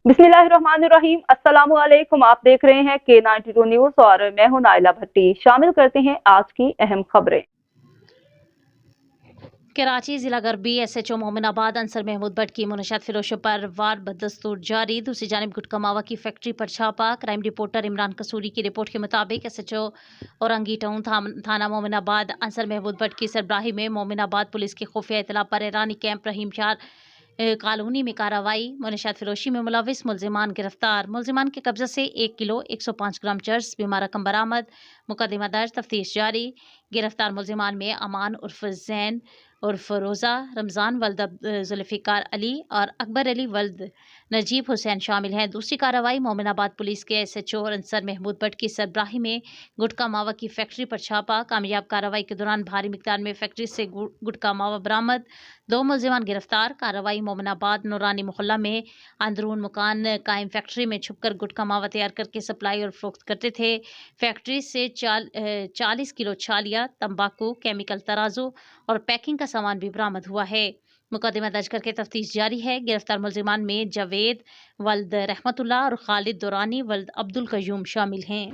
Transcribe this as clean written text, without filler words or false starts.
बिस्मिल्लाहिर्रहमानिर्रहीम। अस्सलामु अलैकुम। आप देख रहे हैं K92 न्यूज और मैं हूं नाइला भट्टी। शामिल करते हैं आज की अहम खबरें। कराची जिला गरबी SHO मोमिनाबाद अंसर महमूद भट्ट की मुनशद फिरोशों पर वार बदस्तूर जारी। दूसरी जानिब गुटखा मावा की फैक्ट्री पर छापा। क्राइम रिपोर्टर इमरान कसूरी की रिपोर्ट के मुताबिक SHO औरंगी टाउन थाना मोमिनाबाद अंसर महमूद भट्ट की सरबराही में मोमिनाबाद पुलिस की खुफिया इतला पर ईरानी कैंप रहीम शार कॉलोनी में कार्रवाई। मुनशद फिरोशी में मुलविस मुलजिमान गिरफ्तार। मुलजिमान के कब्जे से 1 किलो 105 ग्राम चर्स बीमा रकम बरामद। मुकदमा दर्ज, तफ्तीश जारी। गिरफ्तार मुलजिमान में अमान उर्फ जैन उर्फ रोज़ा, रमज़ान वल्द जुल्फ़िकार अली और अकबर अली वल्द नजीब हुसैन शामिल हैं। दूसरी कार्रवाई मोमिनाबाद पुलिस के SHO और अंसर महमूद भट्ट की सरबराही में गुटखा मावा की फैक्ट्री पर छापा। कामयाब कार्रवाई के दौरान भारी मिकदार में फैक्ट्री से गुटखा मावा बरामद। 2 मुलजिमान गिरफ्तार। कार्रवाई मोमिनाबाद नूरानी मोहल्ला में अंदरून मकान कायम फैक्ट्री में छुपकर गुटखा मावा तैयार करके सप्लाई और फरोख्त करते थे। फैक्ट्री से 40 किलो छालिया, तंबाकू, केमिकल तराजू और पैकिंग का सामान भी बरामद हुआ है। मुकदमा दर्ज करके तफ्तीश जारी है। गिरफ्तार मुलजिमान में जावेद वल्द रहमतुल्लाह और खालिद दुरानी वल्द अब्दुल कयूम शामिल हैं।